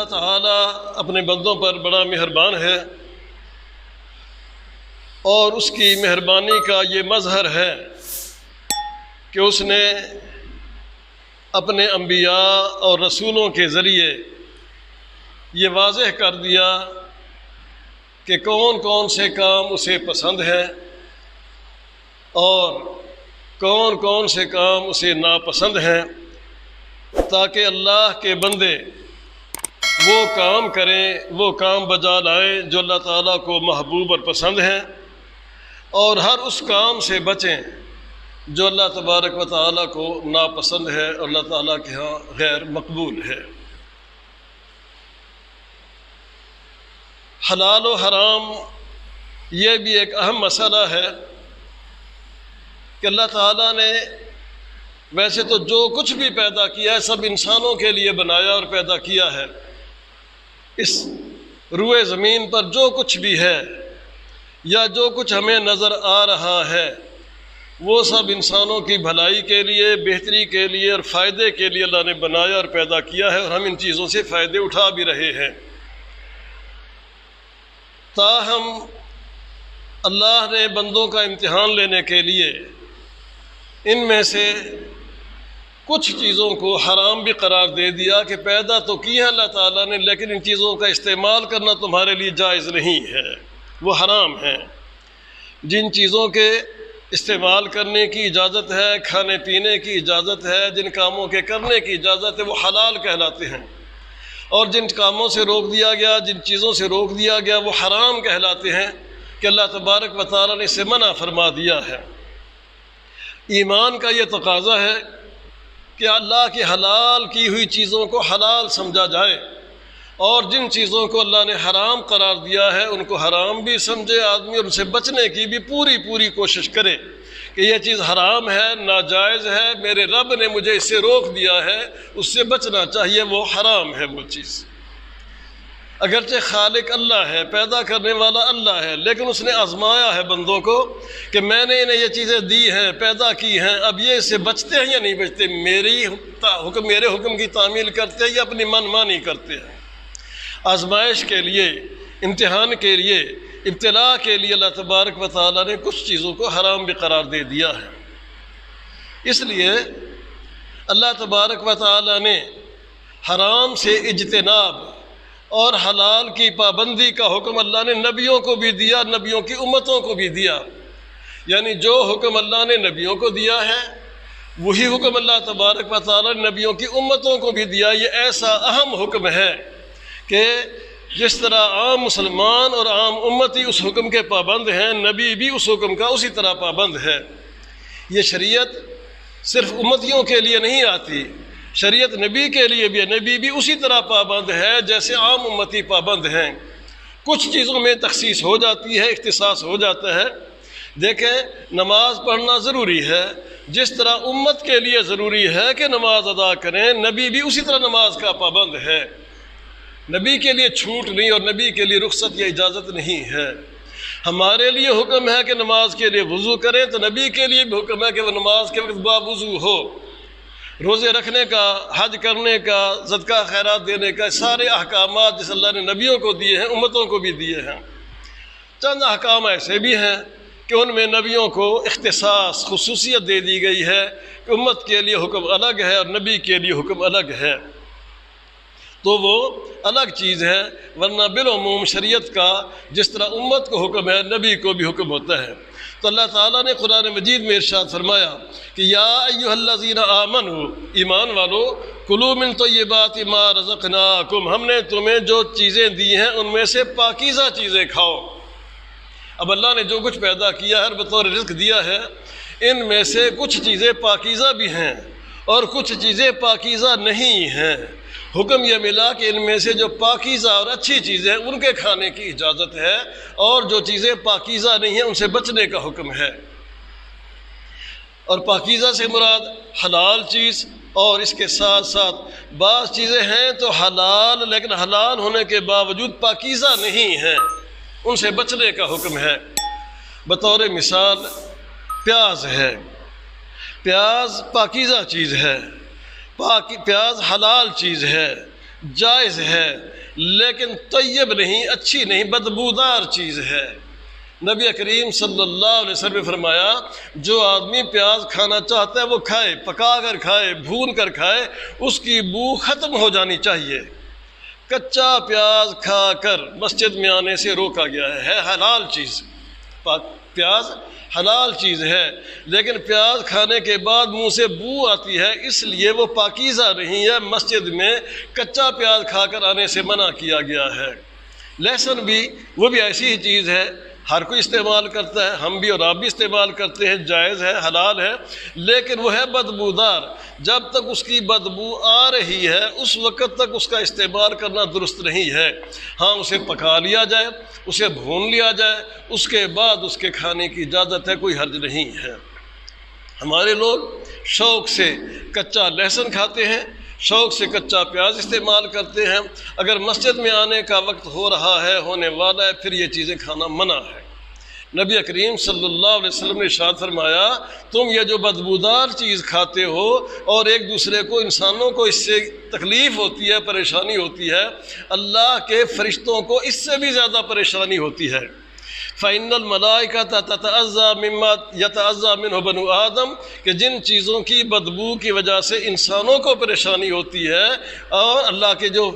تعالیٰ اپنے بندوں پر بڑا مہربان ہے، اور اس کی مہربانی کا یہ مظہر ہے کہ اس نے اپنے انبیاء اور رسولوں کے ذریعے یہ واضح کر دیا کہ کون کون سے کام اسے پسند ہیں اور کون کون سے کام اسے ناپسند ہیں، تاکہ اللہ کے بندے وہ کام کریں، وہ کام بجا لائیں جو اللہ تعالیٰ کو محبوب اور پسند ہیں، اور ہر اس کام سے بچیں جو اللہ تبارک و تعالیٰ کو ناپسند ہے اور اللہ تعالیٰ کے ہاں غیر مقبول ہے۔ حلال و حرام یہ بھی ایک اہم مسئلہ ہے کہ اللہ تعالیٰ نے ویسے تو جو کچھ بھی پیدا کیا ہے سب انسانوں کے لیے بنایا اور پیدا کیا ہے۔ اس روئے زمین پر جو کچھ بھی ہے یا جو کچھ ہمیں نظر آ رہا ہے وہ سب انسانوں کی بھلائی کے لیے، بہتری کے لیے اور فائدے کے لیے اللہ نے بنایا اور پیدا کیا ہے، اور ہم ان چیزوں سے فائدے اٹھا بھی رہے ہیں۔ تاہم اللہ نے بندوں کا امتحان لینے کے لیے ان میں سے کچھ چیزوں کو حرام بھی قرار دے دیا کہ پیدا تو کی ہے اللہ تعالیٰ نے، لیکن ان چیزوں کا استعمال کرنا تمہارے لیے جائز نہیں ہے، وہ حرام ہیں۔ جن چیزوں کے استعمال کرنے کی اجازت ہے، کھانے پینے کی اجازت ہے، جن کاموں کے کرنے کی اجازت ہے وہ حلال کہلاتے ہیں، اور جن کاموں سے روک دیا گیا، جن چیزوں سے روک دیا گیا وہ حرام کہلاتے ہیں کہ اللہ تبارک و تعالیٰ نے اسے منع فرما دیا ہے۔ ایمان کا یہ تقاضا ہے کہ اللہ کی حلال کی ہوئی چیزوں کو حلال سمجھا جائے، اور جن چیزوں کو اللہ نے حرام قرار دیا ہے ان کو حرام بھی سمجھے آدمی، اور ان سے بچنے کی بھی پوری کوشش کرے کہ یہ چیز حرام ہے، ناجائز ہے، میرے رب نے مجھے اس سے روک دیا ہے، اس سے بچنا چاہیے، وہ حرام ہے وہ چیز۔ اگرچہ خالق اللہ ہے، پیدا کرنے والا اللہ ہے، لیکن اس نے آزمایا ہے بندوں کو کہ میں نے انہیں یہ چیزیں دی ہیں، پیدا کی ہیں، اب یہ اس سے بچتے ہیں یا نہیں بچتے، میرے حکم کی تعمیل کرتے ہیں یا اپنی من مانی کرتے ہیں۔ آزمائش کے لیے، امتحان کے لیے، ابتلاء کے لیے اللہ تبارک و تعالیٰ نے کچھ چیزوں کو حرام بھی قرار دے دیا ہے۔ اس لیے اللہ تبارک و تعالیٰ نے حرام سے اجتناب اور حلال کی پابندی کا حکم اللہ نے نبیوں کو بھی دیا، نبیوں کی امتوں کو بھی دیا۔ یعنی جو حکم اللہ نے نبیوں کو دیا ہے وہی حکم اللہ تبارک و تعالیٰ نے نبیوں کی امتوں کو بھی دیا۔ یہ ایسا اہم حکم ہے کہ جس طرح عام مسلمان اور عام امتی اس حکم کے پابند ہیں، نبی بھی اس حکم کا اسی طرح پابند ہے۔ یہ شریعت صرف امتیوں کے لیے نہیں آتی، شریعت نبی کے لیے بھی ہے، نبی بھی اسی طرح پابند ہے جیسے عام امتی پابند ہیں۔ کچھ چیزوں میں تخصیص ہو جاتی ہے، اختصاص ہو جاتا ہے۔ دیکھیں، نماز پڑھنا ضروری ہے، جس طرح امت کے لیے ضروری ہے کہ نماز ادا کریں، نبی بھی اسی طرح نماز کا پابند ہے۔ نبی کے لیے چھوٹ نہیں اور نبی کے لیے رخصت یا اجازت نہیں ہے۔ ہمارے لیے حکم ہے کہ نماز کے لیے وضو کریں، تو نبی کے لیے بھی حکم ہے کہ وہ نماز کے وقت باوضو ہو۔ روزے رکھنے کا، حج کرنے کا، صدقہ خیرات دینے کا، سارے احکامات جس اللہ نے نبیوں کو دیے ہیں امتوں کو بھی دیے ہیں۔ چند احکام ایسے بھی ہیں کہ ان میں نبیوں کو اختصاص، خصوصیت دے دی گئی ہے کہ امت کے لیے حکم الگ ہے اور نبی کے لیے حکم الگ ہے، تو وہ الگ چیز ہے۔ ورنہ بالعموم شریعت کا جس طرح امت کو حکم ہے نبی کو بھی حکم ہوتا ہے۔ تو اللہ تعالیٰ نے قرآن مجید میں ارشاد فرمایا کہ یا ایھا الذین آمنوا، ایمان والو، کلوا من طیبات ما رزقناکم، ہم نے تمہیں جو چیزیں دی ہیں ان میں سے پاکیزہ چیزیں کھاؤ۔ اب اللہ نے جو کچھ پیدا کیا ہے بطور رزق دیا ہے، ان میں سے کچھ چیزیں پاکیزہ بھی ہیں اور کچھ چیزیں پاکیزہ نہیں ہیں۔ حکم یہ ملا کہ ان میں سے جو پاکیزہ اور اچھی چیزیں ہیں ان کے کھانے کی اجازت ہے، اور جو چیزیں پاکیزہ نہیں ہیں ان سے بچنے کا حکم ہے۔ اور پاکیزہ سے مراد حلال چیز، اور اس کے ساتھ ساتھ بعض چیزیں ہیں تو حلال لیکن حلال ہونے کے باوجود پاکیزہ نہیں ہیں، ان سے بچنے کا حکم ہے۔ بطور مثال پیاز ہے، پیاز پاکیزہ چیز ہے، پیاز حلال چیز ہے، جائز ہے، لیکن طیب نہیں، اچھی نہیں، بدبودار چیز ہے۔ نبی کریم صلی اللہ علیہ وسلم نے فرمایا جو آدمی پیاز کھانا چاہتا ہے وہ کھائے، پکا کر کھائے، بھون کر کھائے، اس کی بو ختم ہو جانی چاہیے۔ کچا پیاز کھا کر مسجد میں آنے سے روکا گیا ہے حلال چیز، پیاز حلال چیز ہے، لیکن پیاز کھانے کے بعد منہ سے بو آتی ہے، اس لیے وہ پاکیزہ نہیں ہے، مسجد میں کچا پیاز کھا کر آنے سے منع کیا گیا ہے۔ لہسن بھی وہ بھی ایسی ہی چیز ہے، ہر کوئی استعمال کرتا ہے، ہم بھی اور آپ بھی استعمال کرتے ہیں، جائز ہے، حلال ہے، لیکن وہ ہے بدبودار۔ جب تک اس کی بدبو آ رہی ہے اس وقت تک اس کا استعمال کرنا درست نہیں ہے۔ ہاں اسے پکا لیا جائے، اسے بھون لیا جائے، اس کے بعد اس کے کھانے کی اجازت ہے، کوئی حرج نہیں ہے۔ ہمارے لوگ شوق سے کچا لہسن کھاتے ہیں، شوق سے کچا پیاز استعمال کرتے ہیں، اگر مسجد میں آنے کا وقت ہو رہا ہے، ہونے والا ہے، پھر یہ چیزیں کھانا منع ہے۔ نبی کریم صلی اللہ علیہ وسلم نے ارشاد فرمایا تم یہ جو بدبودار چیز کھاتے ہو اور ایک دوسرے کو، انسانوں کو اس سے تکلیف ہوتی ہے، پریشانی ہوتی ہے، اللہ کے فرشتوں کو اس سے بھی زیادہ پریشانی ہوتی ہے۔ فَإِنَّ الْمَلَائِكَةَ تَتَأَذَّى مِمَّا يَتَأَذَّى مِنْهُ بَنُو آدم، کہ جن چیزوں کی بدبو کی وجہ سے انسانوں کو پریشانی ہوتی ہے، اور اللہ کے جو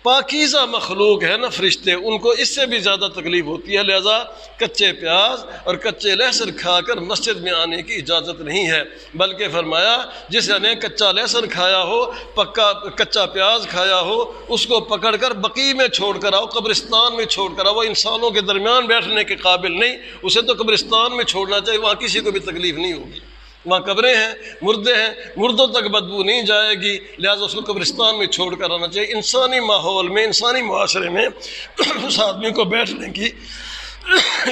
پاکیزہ مخلوق ہے نا فرشتے، ان کو اس سے بھی زیادہ تکلیف ہوتی ہے، لہذا کچے پیاز اور کچے لہسن کھا کر مسجد میں آنے کی اجازت نہیں ہے۔ بلکہ فرمایا جس نے کچا لہسن کھایا ہو، کچا پیاز کھایا ہو، اس کو پکڑ کر بقیع میں چھوڑ کر آؤ، قبرستان میں چھوڑ کر آؤ، وہ انسانوں کے درمیان بیٹھنے کے قابل نہیں، اسے تو قبرستان میں چھوڑنا چاہیے، وہاں کسی کو بھی تکلیف نہیں ہوگی، وہاں قبریں ہیں، مردے ہیں، مردوں تک بدبو نہیں جائے گی، لہذا اس کو قبرستان میں چھوڑ کر آنا چاہیے۔ انسانی ماحول میں، انسانی معاشرے میں اس آدمی کو بیٹھنے کی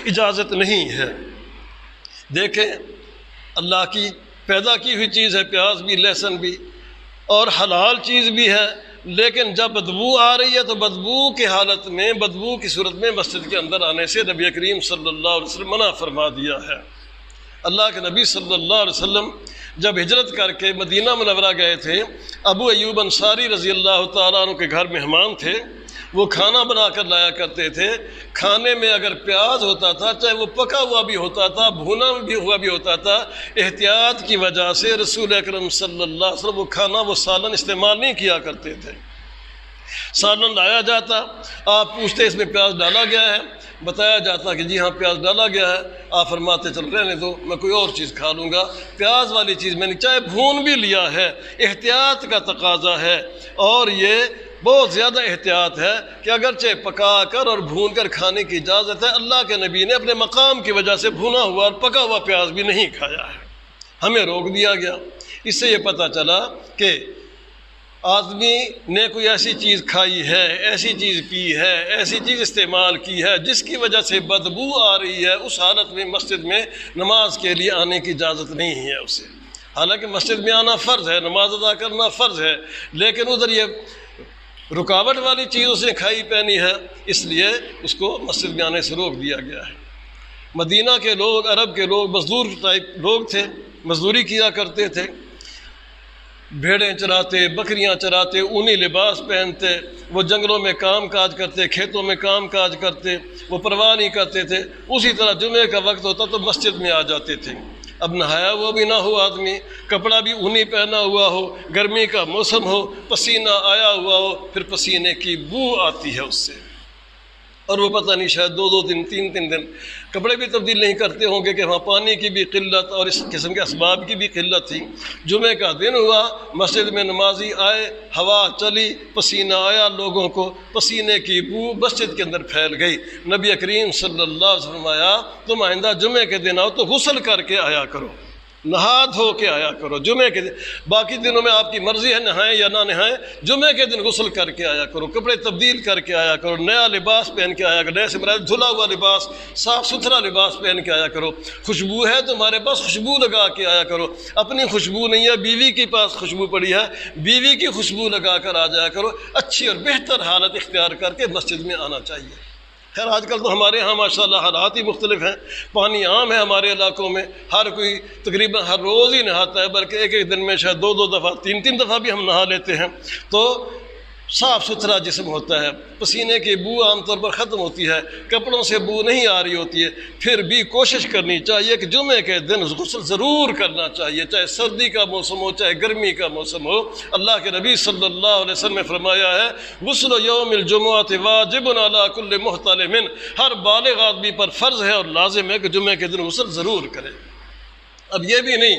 اجازت نہیں ہے۔ دیکھیں اللہ کی پیدا کی ہوئی چیز ہے پیاز بھی، لہسن بھی، اور حلال چیز بھی ہے، لیکن جب بدبو آ رہی ہے تو بدبو کی حالت میں، بدبو کی صورت میں مسجد کے اندر آنے سے نبی کریم صلی اللہ علیہ وسلم منع فرما دیا ہے۔ اللہ کے نبی صلی اللہ علیہ وسلم جب ہجرت کر کے مدینہ منورہ گئے تھے، ابو ایوب انصاری رضی اللہ تعالیٰ عنہ کے گھر مہمان تھے، وہ کھانا بنا کر لایا کرتے تھے، کھانے میں اگر پیاز ہوتا تھا، چاہے وہ پکا ہوا بھی ہوتا تھا، بھونا ہوا بھی ہوتا تھا، احتیاط کی وجہ سے رسول اکرم صلی اللہ علیہ وسلم وہ کھانا، وہ سالن استعمال نہیں کیا کرتے تھے۔ سالن لایا جاتا، آپ پوچھتے اس میں پیاز ڈالا گیا ہے، بتایا جاتا کہ جی ہاں پیاز ڈالا گیا ہے، آپ فرماتے چل رہنے دو، میں کوئی اور چیز کھا لوں گا، پیاز والی چیز میں نہیں، چاہے بھون بھی لیا ہے، احتیاط کا تقاضا ہے، اور یہ بہت زیادہ احتیاط ہے کہ اگرچہ پکا کر اور بھون کر کھانے کی اجازت ہے، اللہ کے نبی نے اپنے مقام کی وجہ سے بھونا ہوا اور پکا ہوا پیاز بھی نہیں کھایا ہے، ہمیں روک دیا گیا۔ اس سے یہ پتہ چلا کہ آدمی نے کوئی ایسی چیز کھائی ہے، ایسی چیز پی ہے، ایسی چیز استعمال کی ہے جس کی وجہ سے بدبو آ رہی ہے، اس حالت میں مسجد میں نماز کے لیے آنے کی اجازت نہیں ہے اسے۔ حالانکہ مسجد میں آنا فرض ہے، نماز ادا کرنا فرض ہے، لیکن ادھر یہ رکاوٹ والی چیز اس نے کھائی پہنی ہے، اس لیے اس کو مسجد میں آنے سے روک دیا گیا ہے۔ مدینہ کے لوگ، عرب کے لوگ مزدور ٹائپ لوگ تھے، مزدوری کیا کرتے تھے، بھیڑیں چراتے، بکریاں چراتے، اونی لباس پہنتے، وہ جنگلوں میں کام کاج کرتے، کھیتوں میں کام کاج کرتے، وہ پرواہ نہیں کرتے تھے۔ اسی طرح جمعے کا وقت ہوتا تو مسجد میں آ جاتے تھے۔ اب نہایا ہوا بھی نہ ہو آدمی، کپڑا بھی اونی پہنا ہوا ہو، گرمی کا موسم ہو، پسینہ آیا ہوا ہو، پھر پسینے کی بو آتی ہے اس سے، اور وہ پتہ نہیں شاید 2 دن 3 دن کپڑے بھی تبدیل نہیں کرتے ہوں گے کہ وہاں پانی کی بھی قلت اور اس قسم کے اسباب کی بھی قلت تھی۔ جمعے کا دن ہوا، مسجد میں نمازی آئے، ہوا چلی، پسینہ آیا، لوگوں کو پسینے کی بو مسجد کے اندر پھیل گئی۔ نبی کریم صلی اللہ علیہ وسلم فرمایا تم آئندہ جمعے کے دن آؤ تو غسل کر کے آیا کرو، نہا دھو کے آیا کرو جمعے کے دن، باقی دنوں میں آپ کی مرضی ہے نہائیں یا نہ نہائیں، جمعے کے دن غسل کر کے آیا کرو، کپڑے تبدیل کر کے آیا کرو، نیا لباس پہن کے آیا کرو، نئے سے مراد دھلا ہوا لباس، صاف ستھرا لباس پہن کے آیا کرو، خوشبو ہے تمہارے پاس خوشبو لگا کے آیا کرو، اپنی خوشبو نہیں ہے، بیوی کے پاس خوشبو پڑی ہے، بیوی کی خوشبو لگا کر آ جایا کرو، اچھی اور بہتر حالت اختیار کر کے مسجد میں آنا چاہیے۔ خیر آج کل تو ہمارے ہاں ماشاءاللہ حالات ہی مختلف ہیں، پانی عام ہے ہمارے علاقوں میں، ہر کوئی تقریباً ہر روز ہی نہاتا ہے، بلکہ ایک ایک دن میں شاید 2 دفعہ 3 دفعہ بھی ہم نہا لیتے ہیں۔ تو صاف ستھرا جسم ہوتا ہے، پسینے کی بو عام طور پر ختم ہوتی ہے، کپڑوں سے بو نہیں آ رہی ہوتی ہے، پھر بھی کوشش کرنی چاہیے کہ جمعے کے دن غسل ضرور کرنا چاہیے، چاہے سردی کا موسم ہو چاہے گرمی کا موسم ہو۔ اللہ کے نبی صلی اللہ علیہ وسلم نے فرمایا ہے غسل یوم الجمعۃ واجب علی کل محتلم، ہر بالغ آدمی پر فرض ہے اور لازم ہے کہ جمعے کے دن غسل ضرور کرے۔ اب یہ بھی نہیں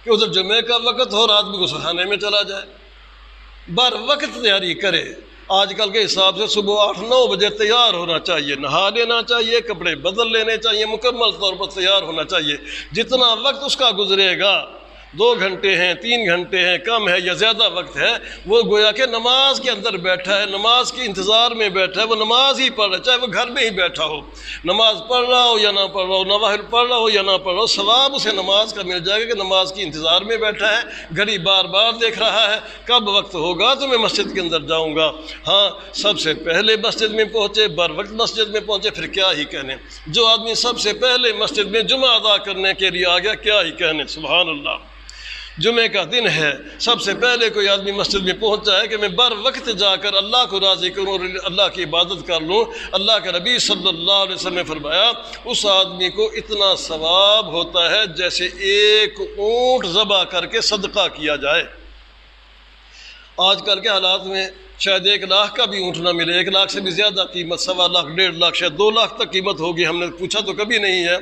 کہ ادھر جمعے کا وقت ہو اور آدمی غسل خانے میں چلا جائے، بر وقت تیاری کرے۔ آج کل کے حساب سے صبح 8-9 بجے تیار ہونا چاہیے، نہا لینا چاہیے، کپڑے بدل لینے چاہیے، مکمل طور پر تیار ہونا چاہیے۔ جتنا وقت اس کا گزرے گا، 2 گھنٹے ہیں 3 گھنٹے ہیں کم ہے یا زیادہ وقت ہے، وہ گویا کہ نماز کے اندر بیٹھا ہے، نماز کے انتظار میں بیٹھا ہے، وہ نماز ہی پڑھ رہا ہے، چاہے وہ گھر میں ہی بیٹھا ہو، نماز پڑھ رہا ہو یا نہ پڑھ رہا ہو، نوافل پڑھ رہا ہو یا نہ پڑھ رہا ہو، ثواب اسے نماز کا مل جائے گا کہ نماز کی انتظار میں بیٹھا ہے، گھڑی بار بار دیکھ رہا ہے کب وقت ہوگا تو میں مسجد کے اندر جاؤں گا۔ ہاں سب سے پہلے مسجد میں پہنچے، بر وقت مسجد میں پہنچے، پھر کیا ہی کہنے۔ جو آدمی سب سے پہلے مسجد میں جمعہ ادا کرنے کے لیے آ گیا، کیا ہی کہنے، سبحان اللہ۔ جمعے کا دن ہے، سب سے پہلے کوئی آدمی مسجد میں پہنچا ہے کہ میں بر وقت جا کر اللہ کو راضی کروں اور اللہ کی عبادت کر لوں۔ اللہ کے نبی صلی اللہ علیہ وسلم نے فرمایا اس آدمی کو اتنا ثواب ہوتا ہے جیسے ایک اونٹ ذبح کر کے صدقہ کیا جائے۔ آج کل کے حالات میں شاید 1 لاکھ کا بھی اونٹ نہ ملے، 1 لاکھ سے بھی زیادہ قیمت، 1.25 لاکھ 1.5 لاکھ شاید 2 لاکھ تک قیمت ہوگی، ہم نے پوچھا تو کبھی نہیں ہے۔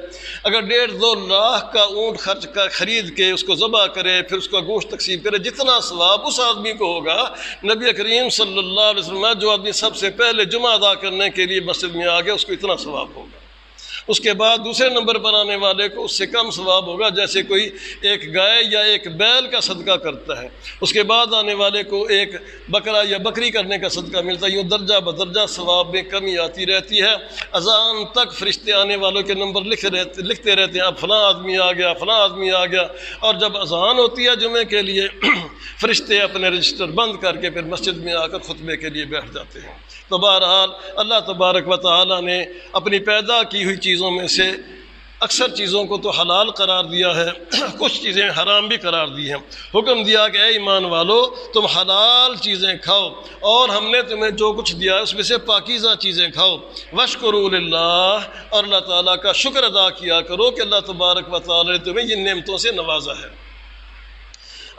اگر 1.5-2 لاکھ کا اونٹ خرید کے اس کو ذبح کرے، پھر اس کا گوشت تقسیم کرے، جتنا ثواب اس آدمی کو ہوگا، نبی کریم صلی اللہ علیہ وسلم جو آدمی سب سے پہلے جمعہ ادا کرنے کے لیے مسجد میں آ گیا اس کو اتنا ثواب ہوگا۔ اس کے بعد دوسرے نمبر پر آنے والے کو اس سے کم ثواب ہوگا، جیسے کوئی ایک گائے یا ایک بیل کا صدقہ کرتا ہے۔ اس کے بعد آنے والے کو ایک بکرا یا بکری کرنے کا صدقہ ملتا ہے۔ یوں درجہ بدرجہ ثواب میں کمی آتی رہتی ہے۔ اذان تک فرشتے آنے والوں کے نمبر لکھتے رہتے ہیں، اب فلاں آدمی آ گیا، فلاں آدمی آ گیا، اور جب اذان ہوتی ہے جمعے کے لیے فرشتے اپنے رجسٹر بند کر کے پھر مسجد میں آ کر خطبے کے لیے بیٹھ جاتے ہیں۔ تو بہرحال اللہ تبارک و تعالیٰ نے اپنی پیدا کی ہوئی چیزوں میں سے اکثر چیزوں کو تو حلال قرار دیا ہے، کچھ چیزیں حرام بھی قرار دی ہیں۔ حکم دیا کہ اے ایمان والو تم حلال چیزیں کھاؤ، اور ہم نے تمہیں جو کچھ دیا ہے اس میں سے پاکیزہ چیزیں کھاؤ۔ واشکروا للہ، اور اللہ تعالیٰ کا شکر ادا کیا کرو کہ اللہ تبارک و تعالیٰ نے تمہیں یہ نعمتوں سے نوازا ہے۔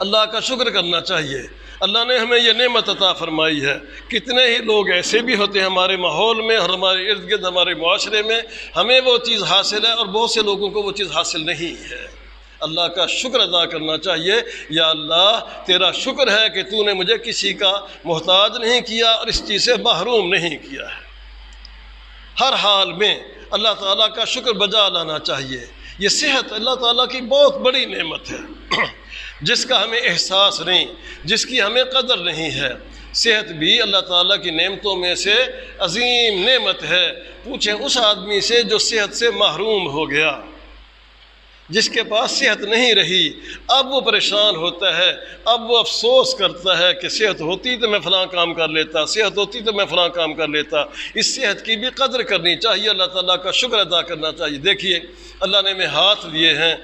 اللہ کا شکر کرنا چاہیے، اللہ نے ہمیں یہ نعمت عطا فرمائی ہے۔ کتنے ہی لوگ ایسے بھی ہوتے ہیں ہمارے ماحول میں اور ہمارے ارد گرد ہمارے معاشرے میں، ہمیں وہ چیز حاصل ہے اور بہت سے لوگوں کو وہ چیز حاصل نہیں ہے۔ اللہ کا شکر ادا کرنا چاہیے، یا اللہ تیرا شکر ہے کہ تو نے مجھے کسی کا محتاج نہیں کیا اور اس چیز سے محروم نہیں کیا ہے۔ ہر حال میں اللہ تعالیٰ کا شکر بجا لانا چاہیے۔ یہ صحت اللہ تعالیٰ کی بہت بڑی نعمت ہے جس کا ہمیں احساس نہیں، جس کی ہمیں قدر نہیں ہے۔ صحت بھی اللہ تعالیٰ کی نعمتوں میں سے عظیم نعمت ہے۔ پوچھیں اس آدمی سے جو صحت سے محروم ہو گیا، جس کے پاس صحت نہیں رہی، اب وہ پریشان ہوتا ہے، اب وہ افسوس کرتا ہے کہ صحت ہوتی تو میں فلاں کام کر لیتا، صحت ہوتی تو میں فلاں کام کر لیتا۔ اس صحت کی بھی قدر کرنی چاہیے، اللہ تعالیٰ کا شکر ادا کرنا چاہیے۔ دیکھیے اللہ نے ہمیں ہاتھ دیے ہیں،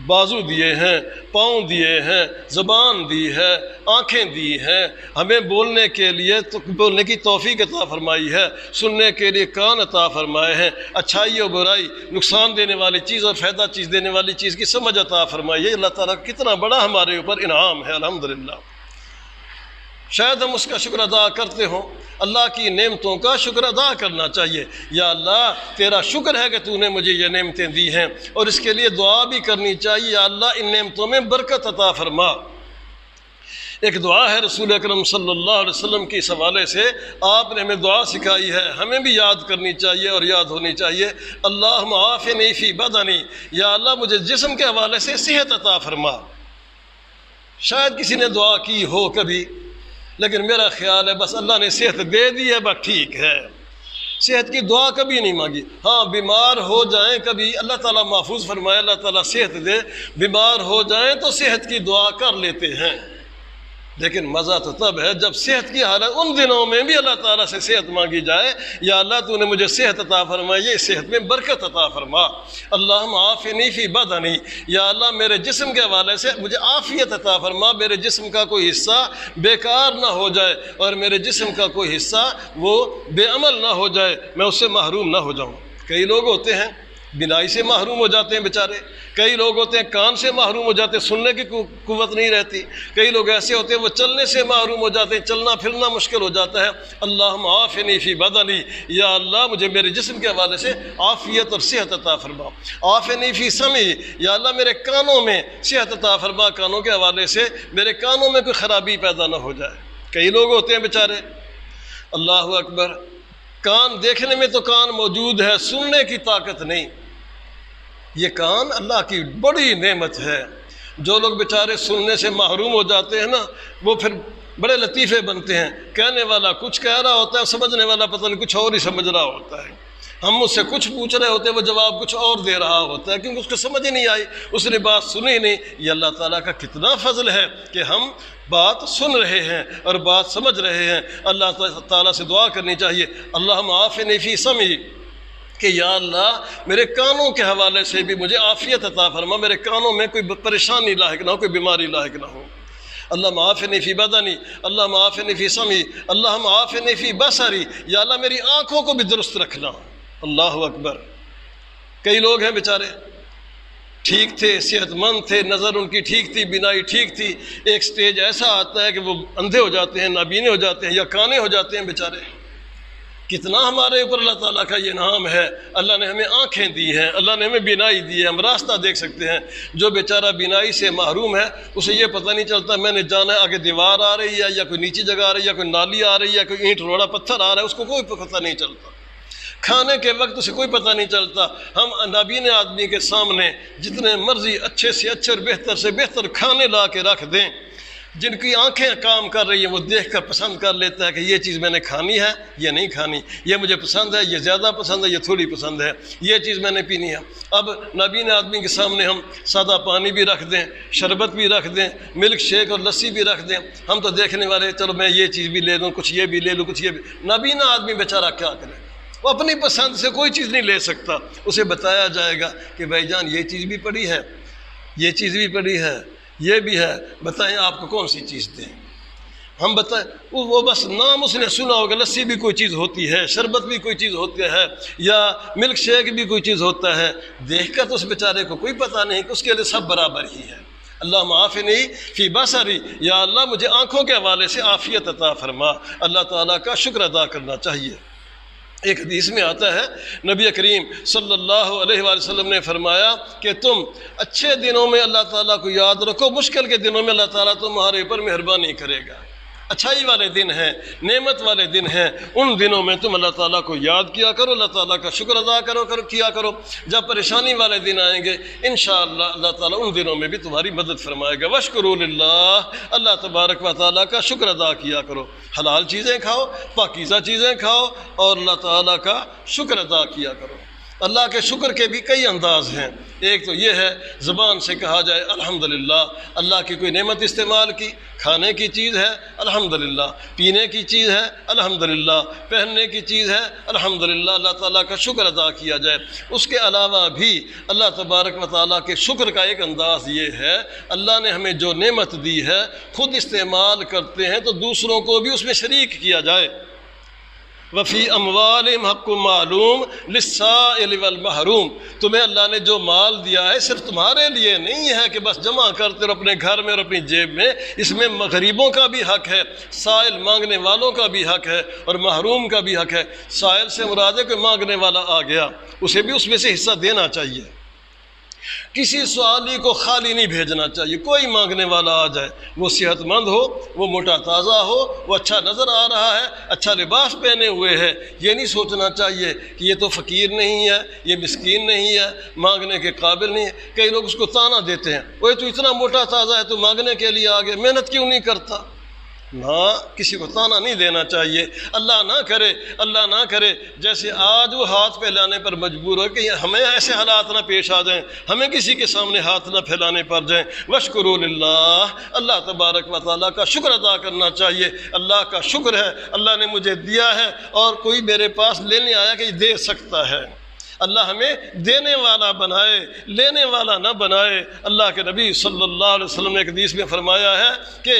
بازو دیے ہیں، پاؤں دیے ہیں، زبان دی ہے، آنکھیں دی ہیں، ہمیں بولنے کے لیے بولنے کی توفیق عطا فرمائی ہے، سننے کے لیے کان عطا فرمائے ہیں، اچھائی اور برائی، نقصان دینے والی چیز اور فائدہ چیز دینے والی چیز کی سمجھ عطا فرمائی ہے۔ اللہ تعالیٰ کا کتنا بڑا ہمارے اوپر انعام ہے، الحمدللہ۔ شاید ہم اس کا شکر ادا کرتے ہوں، اللہ کی نعمتوں کا شکر ادا کرنا چاہیے۔ یا اللہ تیرا شکر ہے کہ تو نے مجھے یہ نعمتیں دی ہیں، اور اس کے لیے دعا بھی کرنی چاہیے، یا اللہ ان نعمتوں میں برکت عطا فرما۔ ایک دعا ہے رسول اکرم صلی اللہ علیہ وسلم کی اس حوالے سے، آپ نے ہمیں دعا سکھائی ہے، ہمیں بھی یاد کرنی چاہیے اور یاد ہونی چاہیے۔ اللہم عافنی فی بدنی، یا اللہ مجھے جسم کے حوالے سے صحت عطا فرما۔ شاید کسی نے دعا کی ہو کبھی، لیکن میرا خیال ہے بس اللہ نے صحت دے دی ہے، بس ٹھیک ہے، صحت کی دعا کبھی نہیں مانگی۔ ہاں بیمار ہو جائیں کبھی، اللہ تعالیٰ محفوظ فرمائے، اللہ تعالیٰ صحت دے، بیمار ہو جائیں تو صحت کی دعا کر لیتے ہیں، لیکن مزہ تو تب ہے جب صحت کی حالت، ان دنوں میں بھی اللہ تعالیٰ سے صحت مانگی جائے، یا اللہ تو نے مجھے صحت عطا فرمائی، یہ صحت میں برکت عطا فرما، اللہم عافنی فی بدنی، یا اللہ میرے جسم کے حوالے سے مجھے عافیت عطا فرما، میرے جسم کا کوئی حصہ بیکار نہ ہو جائے اور میرے جسم کا کوئی حصہ وہ بے عمل نہ ہو جائے، میں اس سے محروم نہ ہو جاؤں۔ کئی لوگ ہوتے ہیں بینائی سے محروم ہو جاتے ہیں بیچارے، کئی لوگ ہوتے ہیں کان سے محروم ہو جاتے ہیں، سننے کی قوت نہیں رہتی، کئی لوگ ایسے ہوتے ہیں وہ چلنے سے محروم ہو جاتے ہیں، چلنا پھرنا مشکل ہو جاتا ہے۔ اللہم عافنی فی بدنی، یا اللہ مجھے میرے جسم کے حوالے سے عافیت اور صحت عطا فرما۔ عافنی فی سمعی، یا اللہ میرے کانوں میں صحت عطا فرما، کانوں کے حوالے سے میرے کانوں میں کوئی خرابی پیدا نہ ہو جائے۔ کئی لوگ ہوتے ہیں بیچارے، اللہ اکبر، کان دیکھنے میں تو کان موجود ہے، سننے کی طاقت نہیں۔ یہ کان اللہ کی بڑی نعمت ہے۔ جو لوگ بیچارے سننے سے محروم ہو جاتے ہیں نا، وہ پھر بڑے لطیفے بنتے ہیں، کہنے والا کچھ کہہ رہا ہوتا ہے، سمجھنے والا پتہ نہیں کچھ اور ہی سمجھ رہا ہوتا ہے۔ ہم اس سے کچھ پوچھ رہے ہوتے ہیں، وہ جواب کچھ اور دے رہا ہوتا ہے، کیونکہ اس کو سمجھ ہی نہیں آئی، اس نے بات سنی ہی نہیں۔ یہ اللہ تعالیٰ کا کتنا فضل ہے کہ ہم بات سن رہے ہیں اور بات سمجھ رہے ہیں۔ اللہ تعالیٰ سے دعا کرنی چاہیے، اللہم عافنی فی سمعی، کہ یا اللہ میرے کانوں کے حوالے سے بھی مجھے عافیت عطا فرما، میرے کانوں میں کوئی پریشانی لاحق نہ ہو، کوئی بیماری لاحق نہ ہو۔ اللہم عافنی فی بدنی، اللہم عافنی فی سمعی، اللہم عافنی فی بصری، یا اللہ میری آنکھوں کو بھی درست رکھنا۔ اللہ اکبر، کئی لوگ ہیں بیچارے ٹھیک تھے، صحت مند تھے، نظر ان کی ٹھیک تھی، بینائی ٹھیک تھی، ایک سٹیج ایسا آتا ہے کہ وہ اندھے ہو جاتے ہیں، نابینے ہو جاتے ہیں یا کانے ہو جاتے ہیں بیچارے۔ کتنا ہمارے اوپر اللہ تعالیٰ کا یہ انعام ہے، اللہ نے ہمیں آنکھیں دی ہیں، اللہ نے ہمیں بینائی دی ہے، ہم راستہ دیکھ سکتے ہیں۔ جو بیچارہ بینائی سے محروم ہے اسے یہ پتہ نہیں چلتا میں نے جانا ہے آگے دیوار آ رہی ہے یا کوئی نیچی جگہ آ رہی ہے یا کوئی نالی آ رہی ہے یا کوئی اینٹ روڑا پتھر آ رہا ہے، اس کو کوئی پتہ نہیں چلتا۔ کھانے کے وقت اسے کوئی پتہ نہیں چلتا۔ ہم نابینے آدمی کے سامنے جتنے مرضی اچھے سے اچھے اور بہتر سے بہتر کھانے لا کے رکھ دیں، جن کی آنکھیں کام کر رہی ہیں وہ دیکھ کر پسند کر لیتا ہے کہ یہ چیز میں نے کھانی ہے، یہ نہیں کھانی، یہ مجھے پسند ہے، یہ زیادہ پسند ہے، یہ تھوڑی پسند ہے، یہ چیز میں نے پینی ہے۔ اب نابینے آدمی کے سامنے ہم سادہ پانی بھی رکھ دیں، شربت بھی رکھ دیں، ملک شیک اور لسی بھی رکھ دیں، ہم تو دیکھنے والے چلو میں یہ چیز بھی لے لوں، کچھ یہ بھی لے لوں، کچھ یہ بھی۔ نابینا آدمی بیچارہ کیا کرے؟ وہ اپنی پسند سے کوئی چیز نہیں لے سکتا۔ اسے بتایا جائے گا کہ بھائی جان یہ چیز بھی پڑی ہے، یہ چیز بھی پڑی ہے، یہ بھی ہے، بتائیں آپ کو کون سی چیز دیں؟ ہم بتائیں، وہ بس نام اس نے سنا ہوگا، لسی بھی کوئی چیز ہوتی ہے، شربت بھی کوئی چیز ہوتی ہے، یا ملک شیک بھی کوئی چیز ہوتا ہے، دیکھ کر تو اس بیچارے کو کوئی پتہ نہیں کہ اس کے لیے سب برابر ہی ہے۔ اللہم عافنی فی بصری، یا اللہ مجھے آنکھوں کے حوالے سے عافیت عطا فرما۔ اللہ تعالیٰ کا شکر ادا کرنا چاہیے۔ ایک حدیث میں آتا ہے نبی کریم صلی اللہ علیہ وآلہ وسلم نے فرمایا کہ تم اچھے دنوں میں اللہ تعالیٰ کو یاد رکھو، مشکل کے دنوں میں اللہ تعالیٰ تمہارے اوپر مہربانی کرے گا۔ اچھائی والے دن ہیں، نعمت والے دن ہیں، ان دنوں میں تم اللہ تعالیٰ کو یاد کیا کرو، اللہ تعالیٰ کا شکر ادا کیا کرو۔ جب پریشانی والے دن آئیں گے انشاءاللہ اللہ تعالیٰ ان دنوں میں بھی تمہاری مدد فرمائے گا۔ واشکروا للہ، اللہ تبارک و تعالیٰ کا شکر ادا کیا کرو، حلال چیزیں کھاؤ، پاکیزہ چیزیں کھاؤ اور اللہ تعالیٰ کا شکر ادا کیا کرو۔ اللہ کے شکر کے بھی کئی انداز ہیں۔ ایک تو یہ ہے زبان سے کہا جائے الحمدللہ، اللہ کی کوئی نعمت استعمال کی، کھانے کی چیز ہے الحمدللہ، پینے کی چیز ہے الحمدللہ، پہننے کی چیز ہے الحمدللہ، اللہ تعالیٰ کا شکر ادا کیا جائے۔ اس کے علاوہ بھی اللہ تبارک و تعالیٰ کے شکر کا ایک انداز یہ ہے، اللہ نے ہمیں جو نعمت دی ہے خود استعمال کرتے ہیں تو دوسروں کو بھی اس میں شریک کیا جائے۔ وفی اموالہم حق معلوم للسائل والمحروم، تمہیں اللہ نے جو مال دیا ہے صرف تمہارے لیے نہیں ہے کہ بس جمع کرتے رہو اپنے گھر میں اور اپنی جیب میں، اس میں غریبوں کا بھی حق ہے، سائل مانگنے والوں کا بھی حق ہے اور محروم کا بھی حق ہے۔ سائل سے مراد ہے کہ مانگنے والا آ گیا، اسے بھی اس میں سے حصہ دینا چاہیے۔ کسی سوالی کو خالی نہیں بھیجنا چاہیے۔ کوئی مانگنے والا آ جائے، وہ صحت مند ہو، وہ موٹا تازہ ہو، وہ اچھا نظر آ رہا ہے، اچھا لباس پہنے ہوئے ہے، یہ نہیں سوچنا چاہیے کہ یہ تو فقیر نہیں ہے، یہ مسکین نہیں ہے، مانگنے کے قابل نہیں ہے۔ کئی لوگ اس کو طعنہ دیتے ہیں، وہ تو اتنا موٹا تازہ ہے تو مانگنے کے لیے آ گیا، محنت کیوں نہیں کرتا؟ نہ کسی کو تانا نہیں دینا چاہیے۔ اللہ نہ کرے جیسے آج وہ ہاتھ پھیلانے پر مجبور ہو کہ ہمیں ایسے حالات نہ پیش آ جائیں، ہمیں کسی کے سامنے ہاتھ نہ پھیلانے پڑ جائیں۔ واشکروا للہ، اللہ تبارک و تعالیٰ کا شکر ادا کرنا چاہیے۔ اللہ کا شکر ہے، اللہ نے مجھے دیا ہے اور کوئی میرے پاس لینے آیا کہ دے سکتا ہے۔ اللہ ہمیں دینے والا بنائے، لینے والا نہ بنائے۔ اللہ کے نبی صلی اللہ علیہ وسلم نے ایک حدیث میں فرمایا ہے کہ